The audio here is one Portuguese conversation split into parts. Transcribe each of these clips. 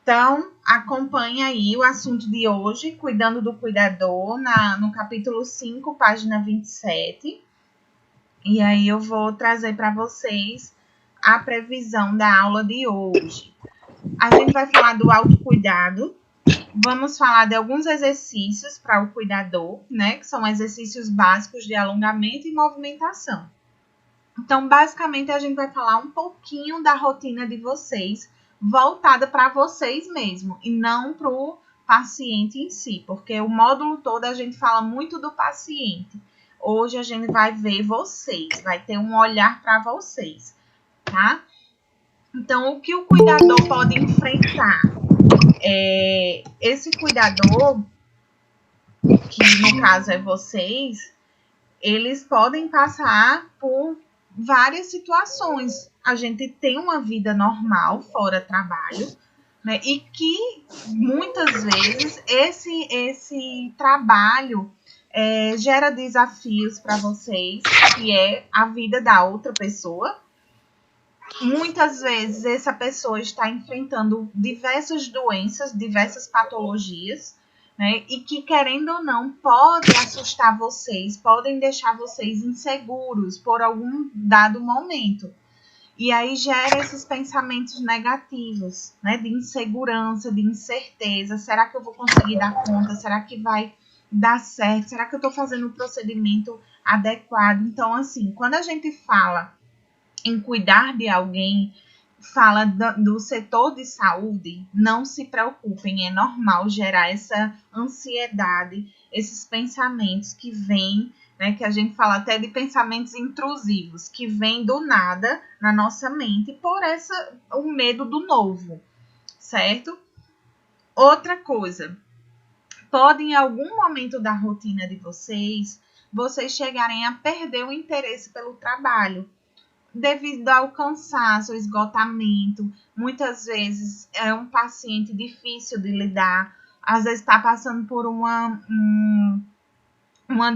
Então, acompanhe aí o assunto de hoje, Cuidando do Cuidador, no capítulo 5, página 27. E aí eu vou trazer para vocês a previsão da aula de hoje. A gente vai falar do autocuidado, vamos falar de alguns exercícios para o cuidador, né? Que são exercícios básicos de alongamento e movimentação. Então, basicamente, a gente vai falar um pouquinho da rotina de vocês, voltada para vocês mesmo, e não para o paciente em si, porque o módulo todo a gente fala muito do paciente. Hoje a gente vai ver vocês, vai ter um olhar para vocês, tá? Então, o que o cuidador pode enfrentar? Esse cuidador, que no caso é vocês, eles podem passar por várias situações. A gente tem uma vida normal, fora trabalho, né? E que muitas vezes esse trabalho gera desafios para vocês, que é a vida da outra pessoa. Muitas vezes essa pessoa está enfrentando diversas doenças, diversas patologias, né? E que, querendo ou não, podem assustar vocês, podem deixar vocês inseguros por algum dado momento. E aí gera esses pensamentos negativos, né? De insegurança, de incerteza. Será que eu vou conseguir dar conta? Será que vai dar certo? Será que eu estou fazendo o procedimento adequado? Então, assim, quando a gente fala em cuidar de alguém, fala do setor de saúde, não se preocupem, é normal gerar essa ansiedade, esses pensamentos que vêm, né, que a gente fala até de pensamentos intrusivos, que vêm do nada na nossa mente por o medo do novo, certo? Outra coisa, pode em algum momento da rotina de vocês chegarem a perder o interesse pelo trabalho, devido ao cansaço, ao esgotamento. Muitas vezes é um paciente difícil de lidar, às vezes está passando por uma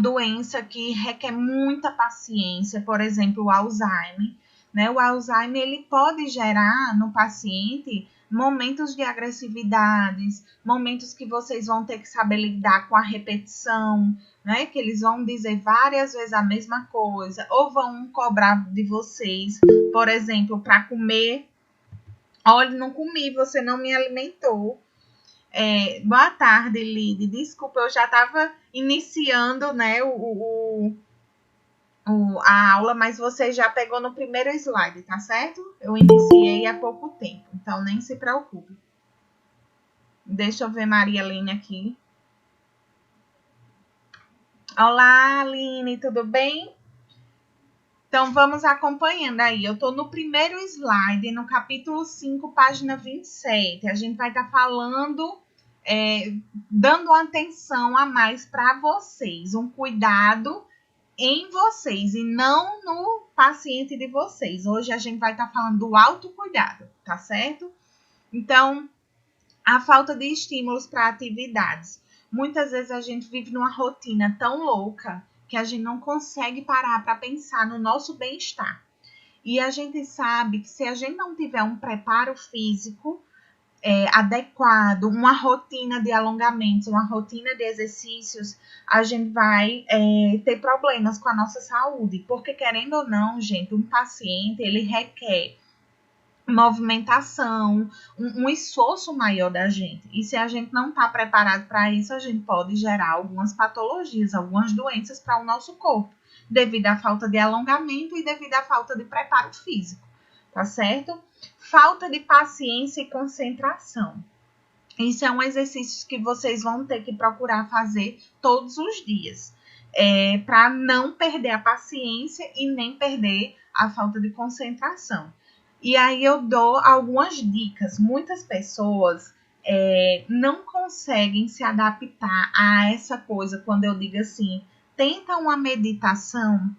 doença que requer muita paciência, por exemplo, o Alzheimer. Né? O Alzheimer ele pode gerar no paciente momentos de agressividades, momentos que vocês vão ter que saber lidar com a repetição, né? Que eles vão dizer várias vezes a mesma coisa, ou vão cobrar de vocês, por exemplo, para comer. Olha, não comi, você não me alimentou. Boa tarde, Lid. Desculpa, eu já estava iniciando, né, a aula, mas você já pegou no primeiro slide, tá certo? Eu iniciei há pouco tempo, então nem se preocupe. Deixa eu ver Maria Helene aqui. Olá, Aline, tudo bem? Então, vamos acompanhando aí. Eu estou no primeiro slide, no capítulo 5, página 27. A gente vai estar falando, dando atenção a mais para vocês, um cuidado em vocês e não no paciente de vocês. Hoje a gente vai estar falando do autocuidado, tá certo? Então, a falta de estímulos para atividades. Muitas vezes a gente vive numa rotina tão louca que a gente não consegue parar para pensar no nosso bem-estar. E a gente sabe que se a gente não tiver um preparo físico adequado, uma rotina de alongamentos, uma rotina de exercícios, a gente vai ter problemas com a nossa saúde. Porque, querendo ou não, gente, um paciente, ele requer movimentação, um esforço maior da gente. E se a gente não está preparado para isso, a gente pode gerar algumas patologias, algumas doenças para o nosso corpo, devido à falta de alongamento e devido à falta de preparo físico, tá certo? Falta de paciência e concentração. Isso é um exercício que vocês vão ter que procurar fazer todos os dias, para não perder a paciência e nem perder a falta de concentração. E aí eu dou algumas dicas. Muitas pessoas não conseguem se adaptar a essa coisa quando eu digo assim, tenta uma meditação.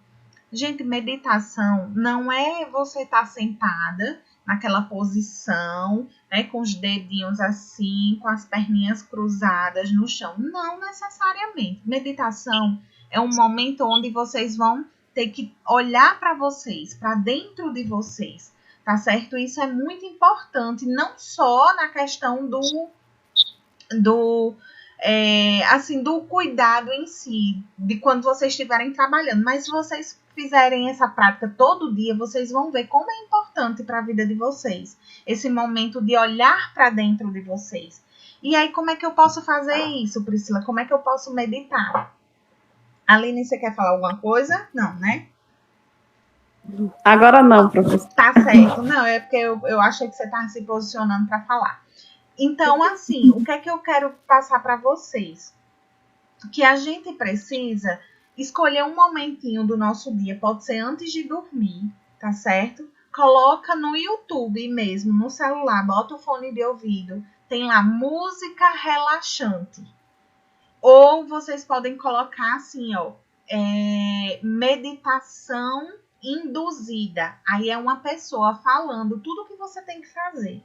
Gente, meditação não é você estar sentada naquela posição, né, com os dedinhos assim, com as perninhas cruzadas no chão. Não necessariamente. Meditação é um momento onde vocês vão ter que olhar para vocês, para dentro de vocês, tá certo? Isso é muito importante, não só na questão do cuidado em si, de quando vocês estiverem trabalhando, mas se vocês fizerem essa prática todo dia, vocês vão ver como é importante para a vida de vocês, esse momento de olhar para dentro de vocês. E aí, como é que eu posso fazer isso, Priscila? Como é que eu posso meditar? Aline, você quer falar alguma coisa? Não, né? Agora não, professor. Tá certo. Não, é porque eu achei que você estava se posicionando para falar. Então, assim, o que é que eu quero passar para vocês? Que a gente precisa escolher um momentinho do nosso dia, pode ser antes de dormir, tá certo? Coloca no YouTube mesmo, no celular, bota o fone de ouvido, tem lá música relaxante. Ou vocês podem colocar assim, ó, meditação induzida. Aí é uma pessoa falando tudo o que você tem que fazer.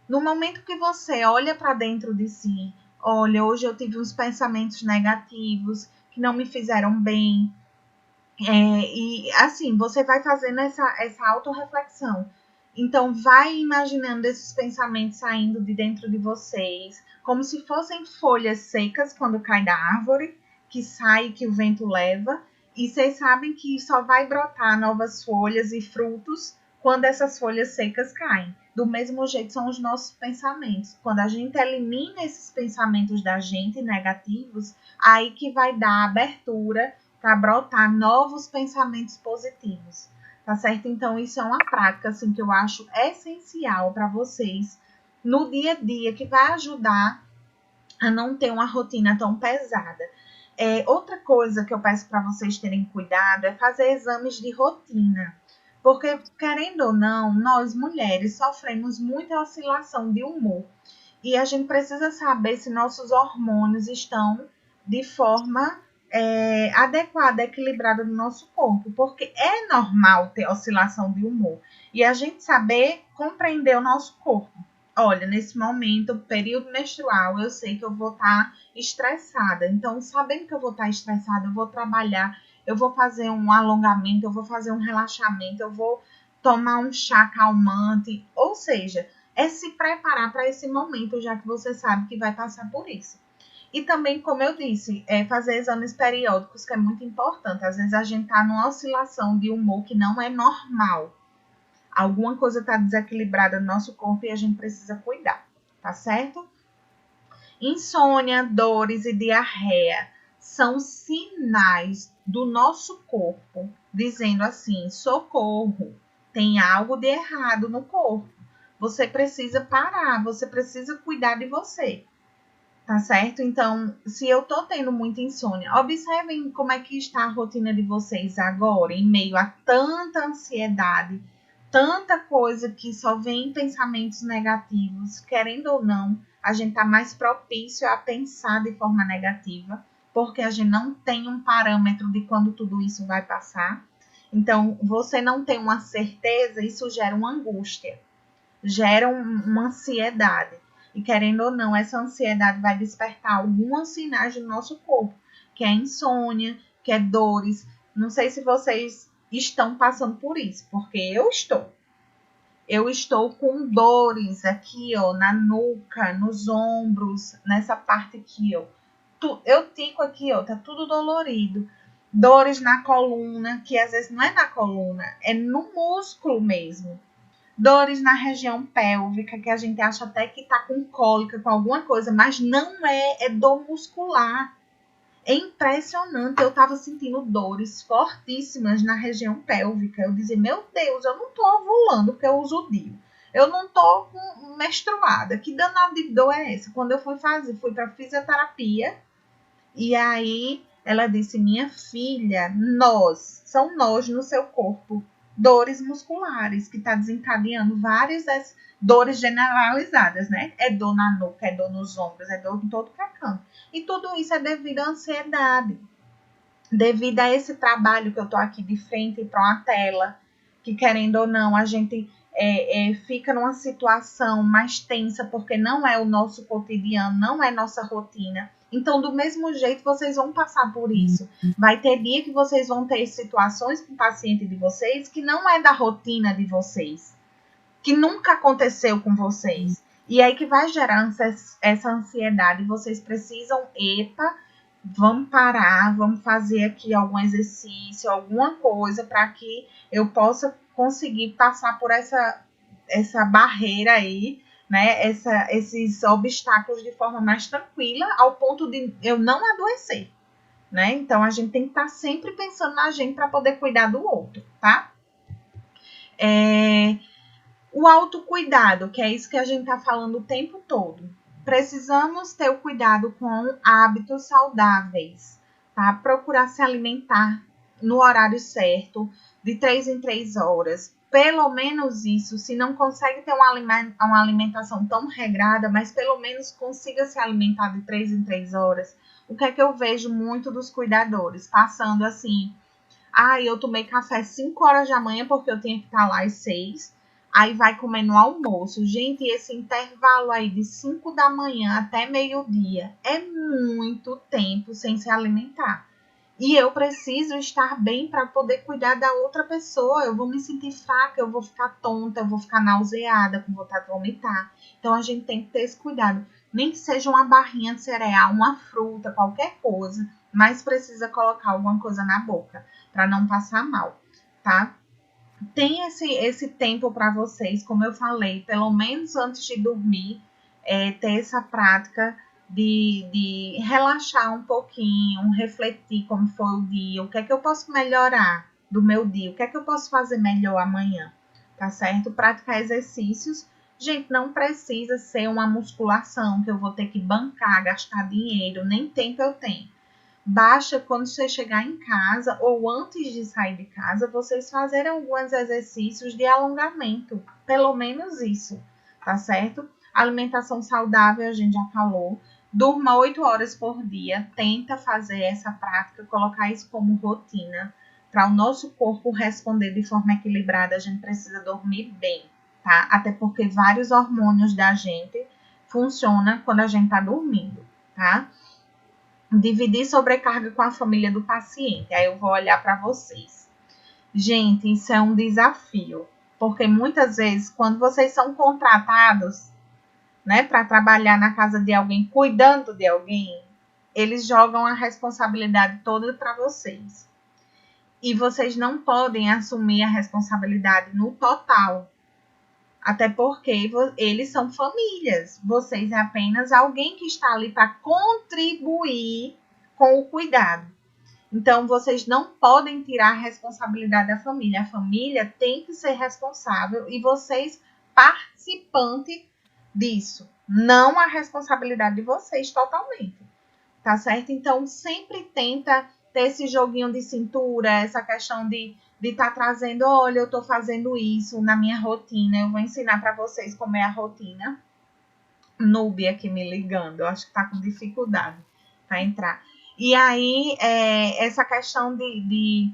No momento que você olha para dentro de si, olha, hoje eu tive uns pensamentos negativos que não me fizeram bem. E assim, você vai fazendo essa autorreflexão. Então, vai imaginando esses pensamentos saindo de dentro de vocês, como se fossem folhas secas quando cai da árvore, que sai, que o vento leva. E vocês sabem que só vai brotar novas folhas e frutos quando essas folhas secas caem. Do mesmo jeito são os nossos pensamentos. Quando a gente elimina esses pensamentos da gente negativos, aí que vai dar abertura para brotar novos pensamentos positivos, tá certo? Então, isso é uma prática assim, que eu acho essencial para vocês no dia a dia, que vai ajudar a não ter uma rotina tão pesada. Outra coisa que eu peço para vocês terem cuidado é fazer exames de rotina. Porque, querendo ou não, nós mulheres sofremos muita oscilação de humor. E a gente precisa saber se nossos hormônios estão de forma adequada, equilibrada no nosso corpo. Porque é normal ter oscilação de humor. E a gente saber compreender o nosso corpo. Olha, nesse momento, período menstrual, eu sei que eu vou estar estressada. Então, sabendo que eu vou estar estressada, eu vou trabalhar, eu vou fazer um alongamento, eu vou fazer um relaxamento, eu vou tomar um chá calmante. Ou seja, é se preparar para esse momento, já que você sabe que vai passar por isso. E também, como eu disse, fazer exames periódicos, que é muito importante. Às vezes a gente está numa oscilação de humor que não é normal. Alguma coisa está desequilibrada no nosso corpo e a gente precisa cuidar, tá certo? Insônia, dores e diarreia são sinais do nosso corpo dizendo assim: socorro, tem algo de errado no corpo. Você precisa parar, você precisa cuidar de você, tá certo? Então, se eu tô tendo muita insônia, observem como é que está a rotina de vocês agora, em meio a tanta ansiedade, tanta coisa que só vem pensamentos negativos. Querendo ou não, a gente tá mais propício a pensar de forma negativa, porque a gente não tem um parâmetro de quando tudo isso vai passar. Então, você não tem uma certeza, isso gera uma angústia, gera uma ansiedade. E querendo ou não, essa ansiedade vai despertar alguns sinais do nosso corpo, que é insônia, que é dores. Não sei se vocês estão passando por isso, porque eu estou. Eu estou com dores aqui, ó, na nuca, nos ombros, nessa parte aqui, ó. Eu tico aqui, ó, tá tudo dolorido. Dores na coluna, que às vezes não é na coluna, é no músculo mesmo. Dores na região pélvica, que a gente acha até que tá com cólica, com alguma coisa, mas não é dor muscular. É impressionante, eu tava sentindo dores fortíssimas na região pélvica. Eu dizia, meu Deus, eu não tô ovulando porque eu uso o DIU. Eu não tô menstruada. Que danado de dor é essa? Quando eu fui pra fisioterapia, e aí ela disse, minha filha, são nós no seu corpo, dores musculares, que tá desencadeando várias das dores generalizadas, né? É dor na nuca, é dor nos ombros, é dor em todo canto. E tudo isso é devido à ansiedade, devido a esse trabalho que eu tô aqui de frente para uma tela, que querendo ou não, a gente fica numa situação mais tensa, porque não é o nosso cotidiano, não é nossa rotina. Então, do mesmo jeito, vocês vão passar por isso. Vai ter dia que vocês vão ter situações com o paciente de vocês que não é da rotina de vocês. que nunca aconteceu com vocês. E aí que vai gerar essa ansiedade. Vocês precisam, epa, vamos parar, vamos fazer aqui algum exercício, alguma coisa para que eu possa conseguir passar por essa barreira aí, né? Esses obstáculos de forma mais tranquila, ao ponto de eu não adoecer, né? Então a gente tem que estar sempre pensando na gente para poder cuidar do outro, tá? O autocuidado, que é isso que a gente está falando o tempo todo. Precisamos ter o cuidado com hábitos saudáveis, tá? Procurar se alimentar no horário certo, de 3 em 3 horas. Pelo menos isso, se não consegue ter uma alimentação tão regrada, mas pelo menos consiga se alimentar de 3 em 3 horas. O que é que eu vejo muito dos cuidadores? Passando assim, eu tomei café 5 horas da manhã porque eu tinha que estar lá às 6. Aí vai comer no almoço. Gente, esse intervalo aí de 5 da manhã até meio-dia é muito tempo sem se alimentar. E eu preciso estar bem para poder cuidar da outra pessoa. Eu vou me sentir fraca, eu vou ficar tonta, eu vou ficar nauseada, com vontade de vomitar. Então a gente tem que ter esse cuidado. Nem que seja uma barrinha de cereal, uma fruta, qualquer coisa, mas precisa colocar alguma coisa na boca para não passar mal, tá? Tem esse tempo para vocês, como eu falei, pelo menos antes de dormir, ter essa prática de relaxar um pouquinho, refletir como foi o dia, o que é que eu posso melhorar do meu dia, o que é que eu posso fazer melhor amanhã, tá certo? Praticar exercícios. Gente, não precisa ser uma musculação que eu vou ter que bancar, gastar dinheiro, nem tempo eu tenho. Basta quando você chegar em casa ou antes de sair de casa, vocês fazerem alguns exercícios de alongamento. Pelo menos isso, tá certo? Alimentação saudável, a gente já falou. Durma 8 horas por dia. Tenta fazer essa prática, colocar isso como rotina. Para o nosso corpo responder de forma equilibrada, a gente precisa dormir bem, tá? Até porque vários hormônios da gente funcionam quando a gente tá dormindo, tá? Dividir sobrecarga com a família do paciente. Aí eu vou olhar para vocês. Gente, isso é um desafio, porque muitas vezes, quando vocês são contratados, né, para trabalhar na casa de alguém, cuidando de alguém, eles jogam a responsabilidade toda para vocês. E vocês não podem assumir a responsabilidade no total. Até porque eles são famílias. Vocês é apenas alguém que está ali para contribuir com o cuidado. Então, vocês não podem tirar a responsabilidade da família. A família tem que ser responsável e vocês participantes disso. Não a responsabilidade de vocês totalmente. Tá certo? Então, sempre tenta ter esse joguinho de cintura, essa questão de estar trazendo, olha, eu estou fazendo isso na minha rotina. Eu vou ensinar para vocês como é a rotina. Núbia aqui me ligando, eu acho que está com dificuldade para entrar. E aí, essa questão de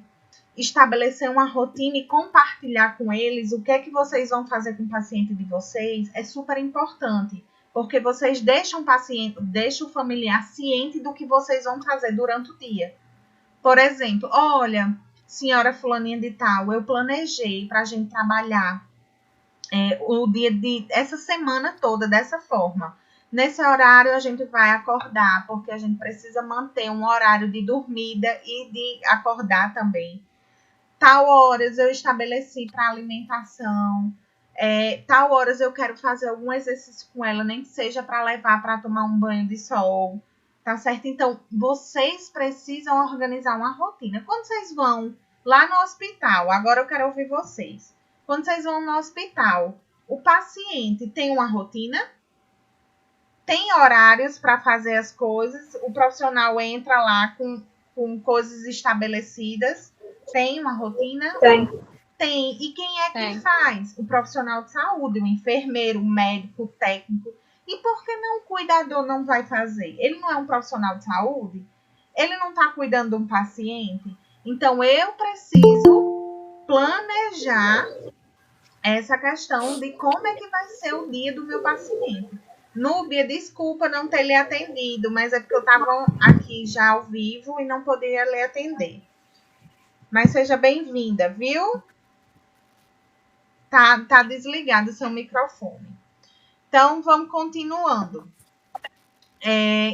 estabelecer uma rotina e compartilhar com eles o que é que vocês vão fazer com o paciente de vocês é super importante. Porque vocês deixam o paciente, deixam o familiar ciente do que vocês vão fazer durante o dia. Por exemplo, olha, senhora fulaninha de tal, eu planejei para a gente trabalhar o dia de essa semana toda dessa forma. Nesse horário a gente vai acordar, porque a gente precisa manter um horário de dormida e de acordar também. Tal horas eu estabeleci para alimentação. Tal horas eu quero fazer algum exercício com ela, nem que seja para levar para tomar um banho de sol. Tá certo? Então, vocês precisam organizar uma rotina. Quando vocês vão lá no hospital, agora eu quero ouvir vocês. Quando vocês vão no hospital, o paciente tem uma rotina? Tem horários para fazer as coisas? O profissional entra lá com coisas estabelecidas? Tem uma rotina? Tem. E quem é que faz? O profissional de saúde, o enfermeiro, o médico, o técnico. E por que não o cuidador não vai fazer? Ele não é um profissional de saúde? Ele não está cuidando de um paciente? Então, eu preciso planejar essa questão de como é que vai ser o dia do meu paciente. Núbia, desculpa não ter lhe atendido, mas é porque eu estava aqui já ao vivo e não poderia lhe atender. Mas seja bem-vinda, viu? Tá desligado o seu microfone. Então, vamos continuando.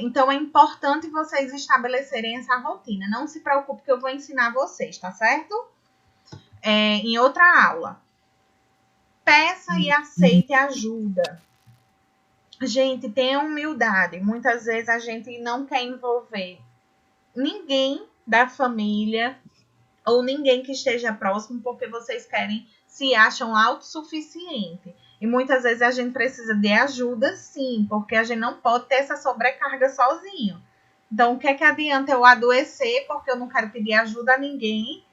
Então, é importante vocês estabelecerem essa rotina. Não se preocupe que eu vou ensinar vocês, tá certo? Em outra aula. Peça e aceite ajuda. Gente, tenha humildade. Muitas vezes a gente não quer envolver ninguém da família ou ninguém que esteja próximo porque vocês se acham autossuficientes. E muitas vezes a gente precisa de ajuda, sim, porque a gente não pode ter essa sobrecarga sozinho. Então, o que é que adianta eu adoecer porque eu não quero pedir ajuda a ninguém?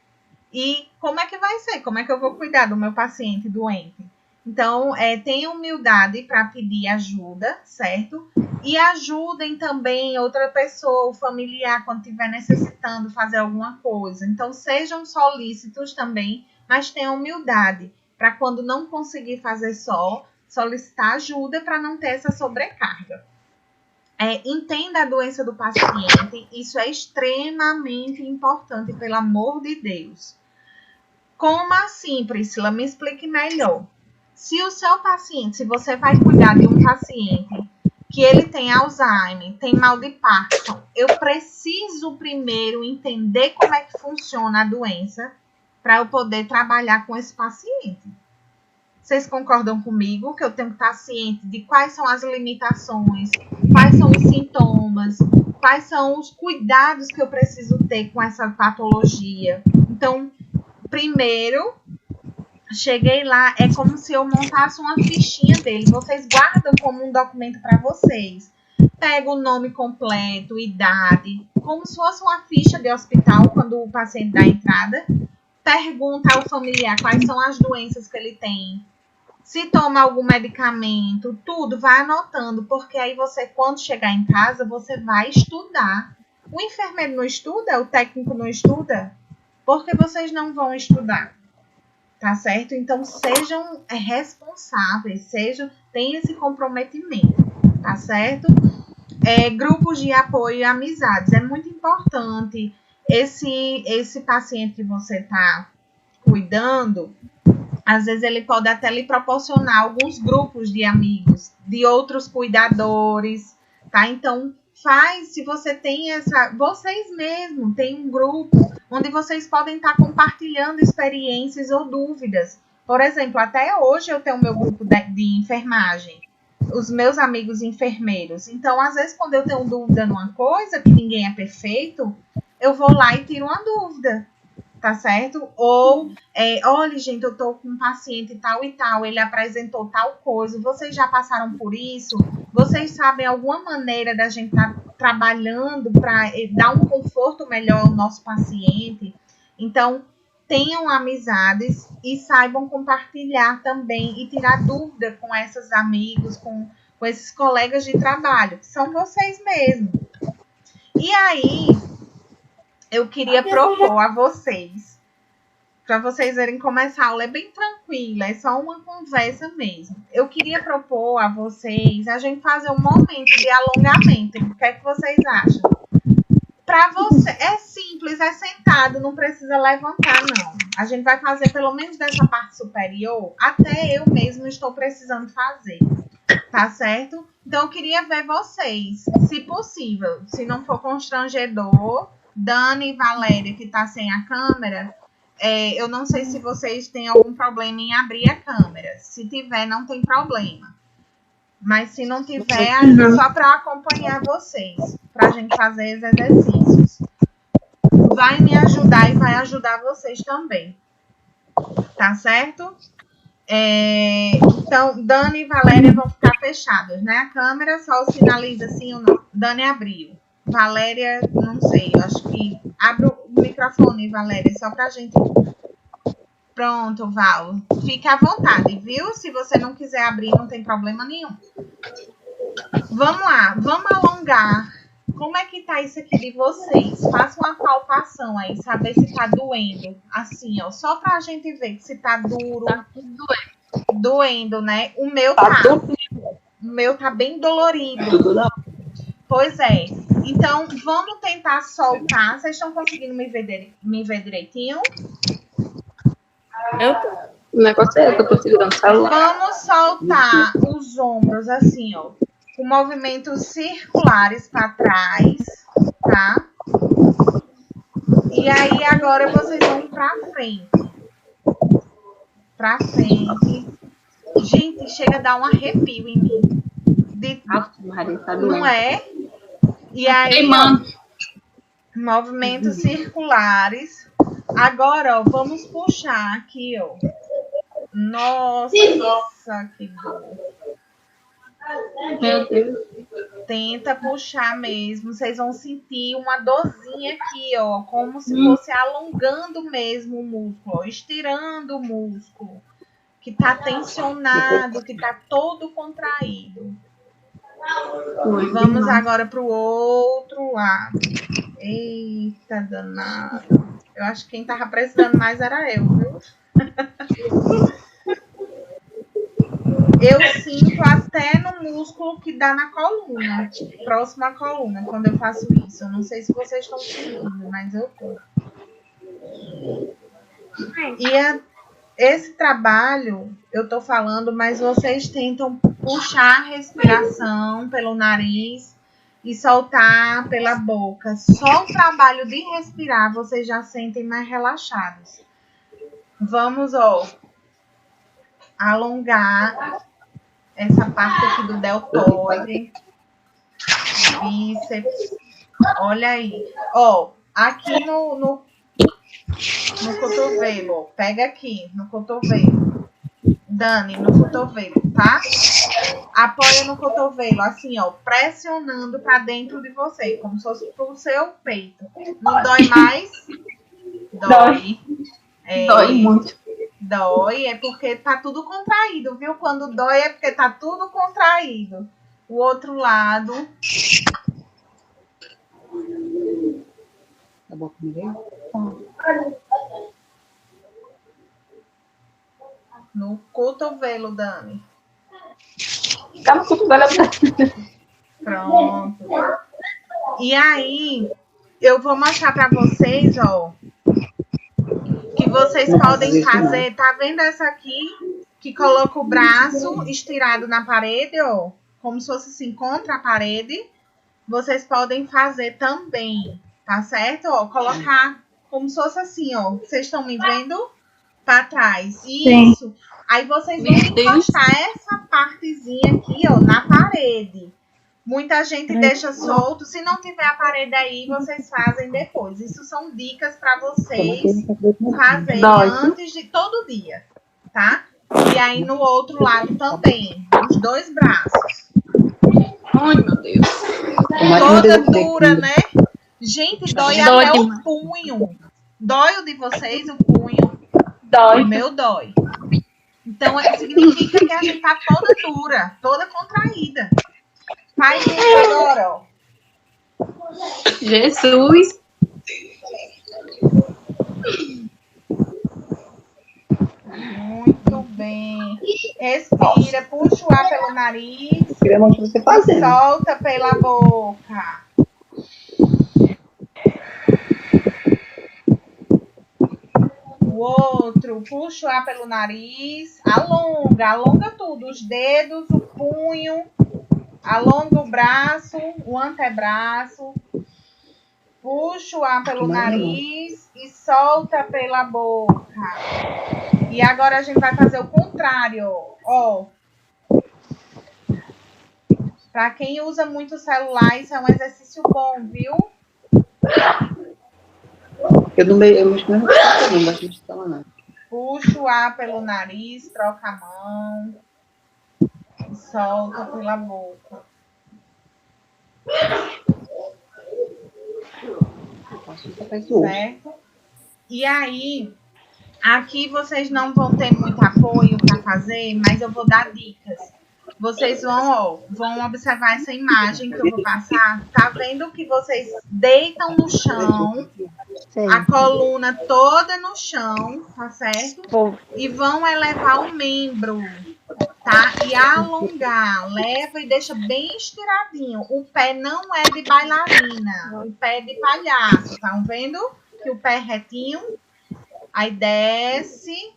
E como é que vai ser? Como é que eu vou cuidar do meu paciente doente? Então, tenham humildade para pedir ajuda, certo? E ajudem também outra pessoa, o familiar, quando estiver necessitando fazer alguma coisa. Então, sejam solícitos também, mas tenham humildade para quando não conseguir fazer só, solicitar ajuda para não ter essa sobrecarga. Entenda a doença do paciente, isso é extremamente importante, pelo amor de Deus. Como assim, Priscila? Me explique melhor. Se o seu paciente, se você vai cuidar de um paciente que ele tem Alzheimer, tem mal de Parkinson, eu preciso primeiro entender como é que funciona a doença para eu poder trabalhar com esse paciente. Vocês concordam comigo que eu tenho que estar ciente de quais são as limitações, quais são os sintomas, quais são os cuidados que eu preciso ter com essa patologia? Então, primeiro, cheguei lá, é como se eu montasse uma fichinha dele. Vocês guardam como um documento para vocês. Pega o nome completo, idade, como se fosse uma ficha de hospital quando o paciente dá entrada. Pergunta ao familiar quais são as doenças que ele tem. Se toma algum medicamento, tudo, vai anotando, porque aí você, quando chegar em casa, você vai estudar. O enfermeiro não estuda, o técnico não estuda, porque vocês não vão estudar, tá certo? Então, sejam responsáveis, tenham esse comprometimento, tá certo? Grupos de apoio e amizades, é muito importante. Esse paciente que você está cuidando, às vezes ele pode até lhe proporcionar alguns grupos de amigos, de outros cuidadores, tá? Então, se você tem vocês mesmos têm um grupo onde vocês podem estar compartilhando experiências ou dúvidas. Por exemplo, até hoje eu tenho o meu grupo de enfermagem, os meus amigos enfermeiros. Então, às vezes, quando eu tenho dúvida numa coisa, que ninguém é perfeito, eu vou lá e tiro uma dúvida. Tá certo? Ou, olha, gente, eu tô com um paciente tal e tal, ele apresentou tal coisa, vocês já passaram por isso? Vocês sabem alguma maneira da gente estar trabalhando para dar um conforto melhor ao nosso paciente? Então, tenham amizades e saibam compartilhar também e tirar dúvida com esses amigos, com esses colegas de trabalho, que são vocês mesmos. E aí, eu queria propor a vocês, para vocês verem como essa aula é bem tranquila, é só uma conversa mesmo. Eu queria propor a vocês a gente fazer um momento de alongamento. O que é que vocês acham? Para você, é simples, é sentado, não precisa levantar, não. A gente vai fazer pelo menos dessa parte superior, até eu mesmo estou precisando fazer, tá certo? Então, eu queria ver vocês, se possível, se não for constrangedor. Dani e Valéria, que está sem a câmera, eu não sei se vocês têm algum problema em abrir a câmera. Se tiver, não tem problema. Mas se não tiver, é só para acompanhar vocês, para a gente fazer os exercícios. Vai me ajudar e vai ajudar vocês também. Tá certo? Então, Dani e Valéria vão ficar fechadas, né? A câmera só sinaliza sim ou não. Dani abriu. Valéria, não sei, eu acho que... Abre o microfone, Valéria, só pra gente... Pronto, Val. Fique à vontade, viu? Se você não quiser abrir, não tem problema nenhum. Vamos lá, vamos alongar. Como é que tá isso aqui de vocês? Faça uma palpação aí, saber se tá doendo. Assim, ó, só pra gente ver se tá duro. Tá doendo, né? O meu tá. O meu tá bem dolorido. Pois é. Então, vamos tentar soltar. Vocês estão conseguindo me ver direitinho? Eu tô. O negócio é que eu tô segurando o celular. Vamos soltar os ombros assim, ó. Com movimentos circulares para trás, tá? E aí agora vocês vão para frente. Para frente. Gente, chega a dar um arrepio em mim. Maria, tá Não doendo. é? E aí, ó, movimentos circulares. Agora, ó, vamos puxar aqui, ó. Nossa, que dor. Meu Deus. Tenta puxar mesmo. Vocês vão sentir uma dorzinha aqui, ó. Como se fosse alongando mesmo o músculo, ó, estirando o músculo. Que tá tensionado, que tá todo contraído. Vamos agora pro outro lado. Eita, danado. Eu acho que quem tava precisando mais era eu, viu? Eu sinto até no músculo que dá na coluna, próximo à coluna, quando eu faço isso. Eu não sei se vocês estão sentindo, mas eu tô. E esse trabalho, eu tô falando, mas vocês tentam puxar a respiração pelo nariz e soltar pela boca. Só o trabalho de respirar, vocês já sentem mais relaxados. Vamos, ó, alongar essa parte aqui do deltoide, bíceps. Olha aí. Ó, aqui no cotovelo, ó. Pega aqui no cotovelo. Dani, no cotovelo, tá? Apoia no cotovelo, assim, ó, pressionando pra dentro de você, como se fosse pro seu peito. Não dói mais? Dói. Dói muito. Dói é porque tá tudo contraído, viu? Quando dói é porque tá tudo contraído. O outro lado. Tá bom comigo? No cotovelo, Dani. Tá no cotovelo. Pronto. E aí, eu vou mostrar pra vocês, ó, que vocês podem fazer. Tá vendo essa aqui? Que coloca o braço estirado na parede, ó. Como se fosse assim, contra a parede. Vocês podem fazer também, tá certo? Ó, colocar como se fosse assim, ó. Vocês estão me vendo? Pra trás. Isso. Sim. Aí vocês vão encostar essa partezinha aqui, ó, na parede. Muita gente deixa solto. Se não tiver a parede aí, vocês fazem depois. Isso são dicas para vocês fazerem antes de todo dia, tá? E aí no outro lado também, os dois braços. Ai, meu Deus. Toda dura, né? Gente, dói até o punho. Dói o de vocês, o punho? Dói. O meu dói. Então, significa que a gente tá toda dura, toda contraída. Faz isso agora, ó. Jesus. Muito bem. Respira, puxa o ar pelo nariz. Eu queria mostrar você fazendo. Solta pela boca. O outro, puxa o ar pelo nariz. Alonga tudo. Os dedos, o punho. Alonga o braço, o antebraço. Puxa o ar pelo nariz e solta pela boca. E agora a gente vai fazer o contrário, ó. Para quem usa muito celular, isso é um exercício bom, viu? Eu mexo mesmo com não gosto de falar nada. Puxa o ar pelo nariz, troca a mão. E solta pela boca. Certo? E aí, aqui vocês não vão ter muito apoio para fazer, mas eu vou dar dicas. Vocês vão observar essa imagem que eu vou passar. Tá vendo que vocês deitam no chão, a coluna toda no chão, tá certo? E vão elevar o membro, tá? E alongar, leva e deixa bem estiradinho. O pé não é de bailarina, o pé é de palhaço, tá vendo? Que o pé é retinho, aí desce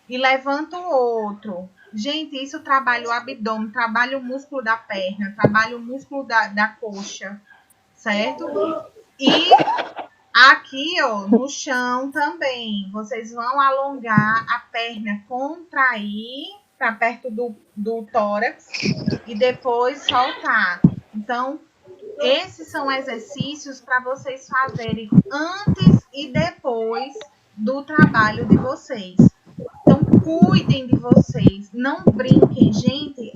e levanta o outro. Gente, isso trabalha o abdômen, trabalha o músculo da perna, trabalha o músculo da coxa, certo? E aqui, ó, no chão também, vocês vão alongar a perna, contrair para perto do tórax e depois soltar. Então, esses são exercícios para vocês fazerem antes e depois do trabalho de vocês. Então, cuidem de vocês, não brinquem. Gente,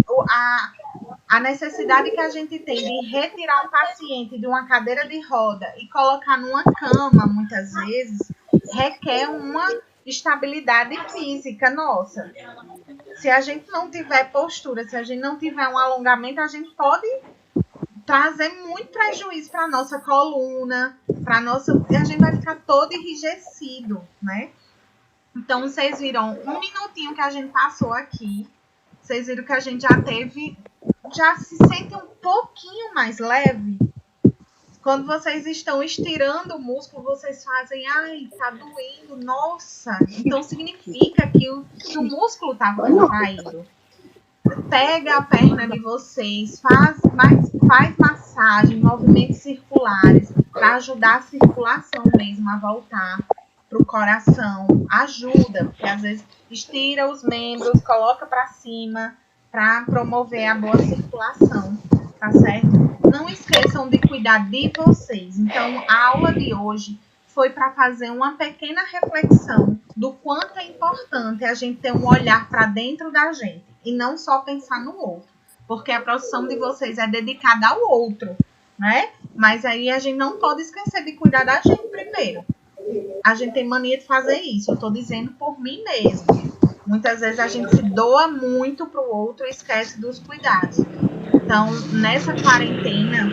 a necessidade que a gente tem de retirar um paciente de uma cadeira de roda e colocar numa cama, muitas vezes, requer uma estabilidade física nossa. Se a gente não tiver postura, se a gente não tiver um alongamento, a gente pode trazer muito prejuízo para a nossa coluna, a gente vai ficar todo enrijecido, né? Então, vocês viram um minutinho que a gente passou aqui. Vocês viram que a gente já se sente um pouquinho mais leve. Quando vocês estão estirando o músculo, vocês fazem, ai, tá doendo, nossa. Então, significa que o músculo tá contraído. Pega a perna de vocês, faz massagem, movimentos circulares, para ajudar a circulação mesmo a voltar para o coração. Ajuda, porque às vezes estira os membros, coloca para cima, para promover a boa circulação, tá certo? Não esqueçam de cuidar de vocês. Então, a aula de hoje foi para fazer uma pequena reflexão do quanto é importante a gente ter um olhar para dentro da gente e não só pensar no outro, porque a profissão de vocês é dedicada ao outro, né? Mas aí a gente não pode esquecer de cuidar da gente primeiro. A gente tem mania de fazer isso, eu estou dizendo por mim mesmo. Muitas vezes a gente se doa muito para o outro e esquece dos cuidados. Então, nessa quarentena,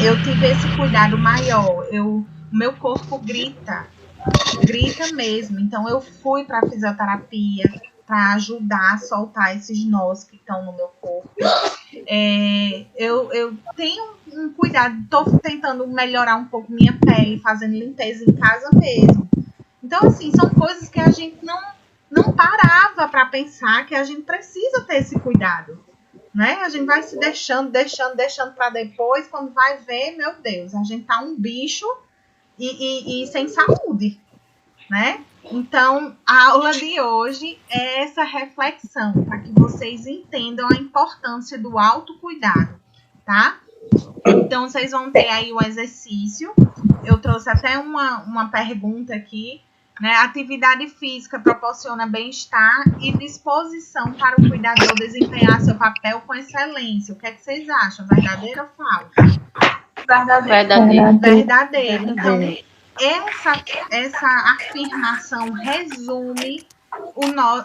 eu tive esse cuidado maior. O meu corpo grita mesmo. Então, eu fui para a fisioterapia para ajudar a soltar esses nós que estão no meu corpo. Eu tenho um cuidado, estou tentando melhorar um pouco minha pele, fazendo limpeza em casa mesmo. Então, assim, são coisas que a gente não parava para pensar que a gente precisa ter esse cuidado. Né? A gente vai se deixando para depois, quando vai ver, meu Deus, a gente tá um bicho e sem saúde, né? Então, a aula de hoje é essa reflexão, para que vocês entendam a importância do autocuidado, tá? Então, vocês vão ter aí o exercício. Eu trouxe até uma pergunta aqui, né? Atividade física proporciona bem-estar e disposição para o cuidador desempenhar seu papel com excelência. O que é que vocês acham? Verdadeiro ou falso? Verdadeiro. Então, essa afirmação resume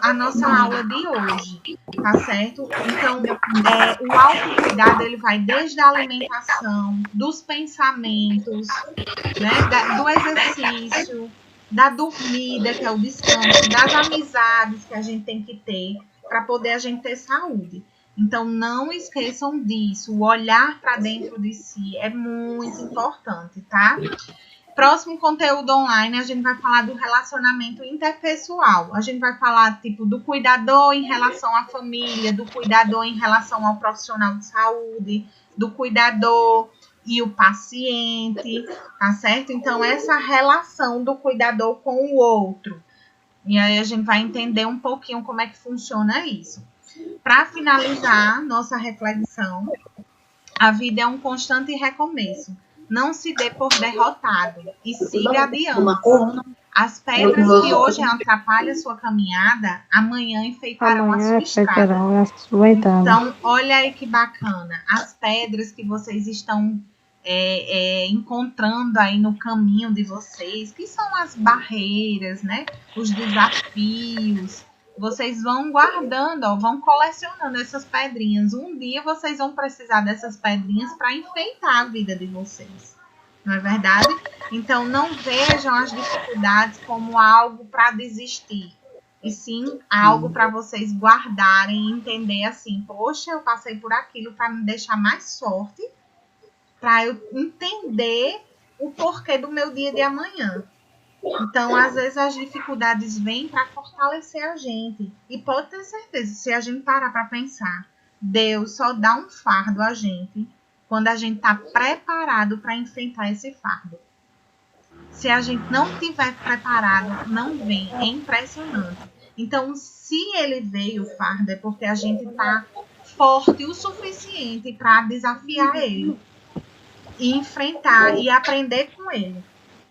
a nossa aula de hoje, tá certo? Então, o autocuidado, ele vai desde a alimentação, dos pensamentos, né, do exercício, da dormida, que é o descanso, das amizades que a gente tem que ter para poder a gente ter saúde. Então, não esqueçam disso. O olhar para dentro de si é muito importante, tá? Próximo conteúdo online, a gente vai falar do relacionamento interpessoal. A gente vai falar, tipo, do cuidador em relação à família, do cuidador em relação ao profissional de saúde, do cuidador e o paciente, tá certo? Então, essa relação do cuidador com o outro. E aí a gente vai entender um pouquinho como é que funciona isso. Para finalizar nossa reflexão, a vida é um constante recomeço. Não se dê por derrotado e siga adiante. As pedras que hoje atrapalham a sua caminhada, amanhã enfeitarão a sua estrada. Então, olha aí que bacana. As pedras que vocês estão encontrando aí no caminho de vocês, que são as barreiras, né? Os desafios. Vocês vão guardando, ó, vão colecionando essas pedrinhas. Um dia vocês vão precisar dessas pedrinhas para enfeitar a vida de vocês. Não é verdade? Então, não vejam as dificuldades como algo para desistir. E sim, algo para vocês guardarem e entender assim, poxa, eu passei por aquilo para me deixar mais forte, para eu entender o porquê do meu dia de amanhã. Então, às vezes, as dificuldades vêm para fortalecer a gente. E pode ter certeza, se a gente parar para pensar, Deus só dá um fardo a gente quando a gente está preparado para enfrentar esse fardo. Se a gente não tiver preparado, não vem. É impressionante. Então, se ele veio, o fardo, é porque a gente está forte o suficiente para desafiar ele. E enfrentar e aprender com ele.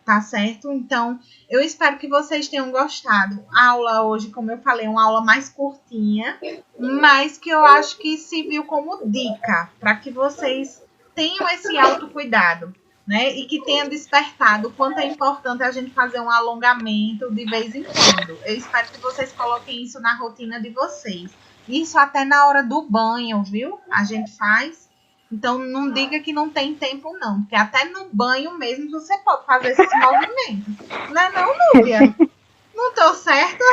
Tá certo? Então, eu espero que vocês tenham gostado. A aula hoje, como eu falei, é uma aula mais curtinha, mas que eu acho que serviu como dica para que vocês tenham esse autocuidado, né? E que tenha despertado o quanto é importante a gente fazer um alongamento de vez em quando. Eu espero que vocês coloquem isso na rotina de vocês. Isso até na hora do banho, viu? A gente faz. Então, não diga que não tem tempo, não. Porque até no banho mesmo você pode fazer esses movimentos. Não é não, Núbia? Não tô certa?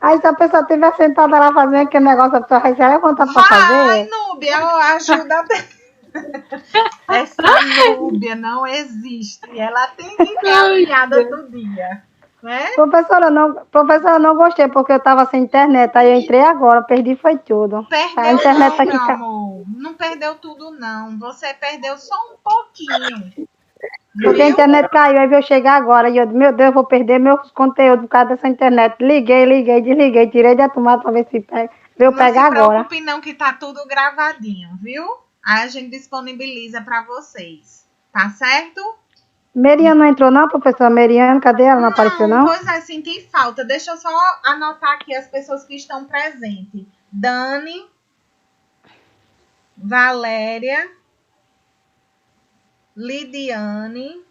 Aí se a pessoa estiver sentada lá fazendo aquele negócio, a pessoa vai se levantar pra Vai, fazer. Núbia, ajuda. Essa Núbia não existe. Ela tem que ter a piada do dia. Né? Professora, não gostei, porque eu tava sem internet. Aí eu entrei agora, perdi foi tudo. Perdeu a internet não, tá aqui, meu amor. Não perdeu tudo, não. Você perdeu só um pouquinho. Porque a internet caiu, aí veio chegar agora. E eu disse, meu Deus, vou perder meus conteúdos por causa dessa internet. Liguei, desliguei, tirei da tomada pra ver se pega. Veio pegar agora. Não se preocupe não, que tá tudo gravadinho, viu? Aí a gente disponibiliza para vocês. Tá certo? Meriane não entrou não, professora? Meriane, cadê ela? Não apareceu não? Pois é, senti falta. Deixa eu só anotar aqui as pessoas que estão presentes. Dani, Valéria, Lidiane,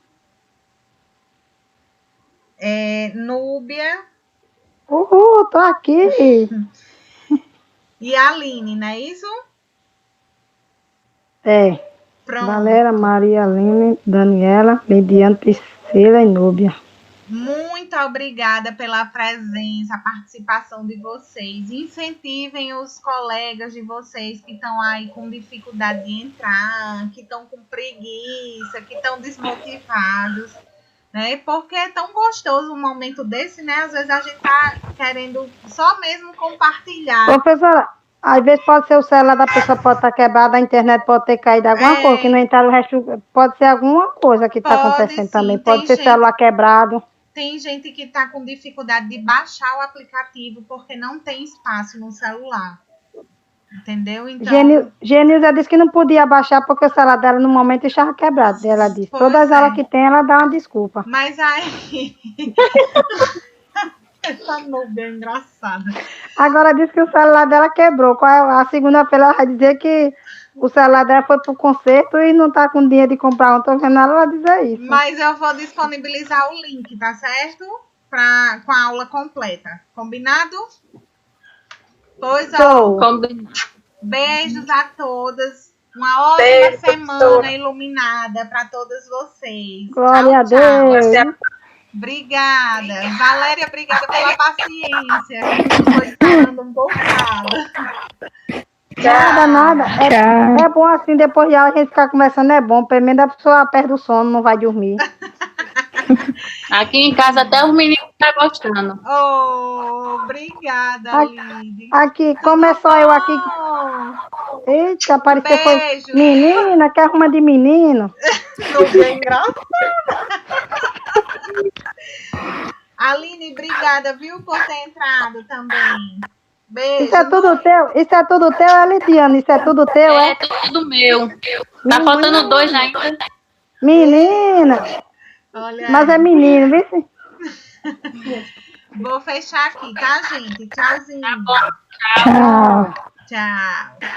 Núbia. Uhul, tô aqui. E a Aline, não é isso? É. Pronto. Valéria, Maria, Aline, Daniela, Lidiane, Priscila e Núbia. Muito obrigada pela presença, participação de vocês. Incentivem os colegas de vocês que estão aí com dificuldade de entrar, que estão com preguiça, que estão desmotivados, né? Porque é tão gostoso um momento desse, né? Às vezes a gente tá querendo só mesmo compartilhar. Professora, às vezes pode ser o celular da pessoa, pode estar quebrado, a internet pode ter caído alguma coisa, que não entraram o resto, pode ser alguma coisa que está acontecendo sim, também. Pode ser celular quebrado. Tem gente que está com dificuldade de baixar o aplicativo porque não tem espaço no celular. Entendeu? Então... Genilza disse que não podia baixar porque o celular dela no momento estava quebrado. Ela disse. Todas elas que tem, ela dá uma desculpa. Mas aí... Essa Núbia é engraçada. Agora disse que o celular dela quebrou. A segunda-feira ela vai dizer que o celular dela foi para o concerto e não está com dinheiro de comprar um. Estou vendo ela dizer isso. Mas eu vou disponibilizar o link, tá certo? Com a aula completa. Combinado? Pois ó. Beijos a todas. Uma ótima semana iluminada para todas vocês. Glória a Deus. Obrigada. Valéria, obrigada pela paciência. Foi esperando um bocado. Nada. É bom assim, depois de a gente ficar conversando, é bom. Pelo menos a pessoa perde o sono, não vai dormir. Aqui em casa até os meninos estão gostando. Oh, obrigada, Lide. Aqui, como é só eu aqui. Eita, apareceu foi menina, que arruma de menino. Não é engraçado. Aline, obrigada, viu, por ter entrado também. Beijo. Isso é tudo teu, é Lidiane? Isso é tudo teu, é? É tudo meu. Tá faltando 2 ainda. Menina. Olha mas aí. É menino, viu? Vou fechar aqui, tá, gente? Tchauzinho. Tá bom. Tchau. Tchau.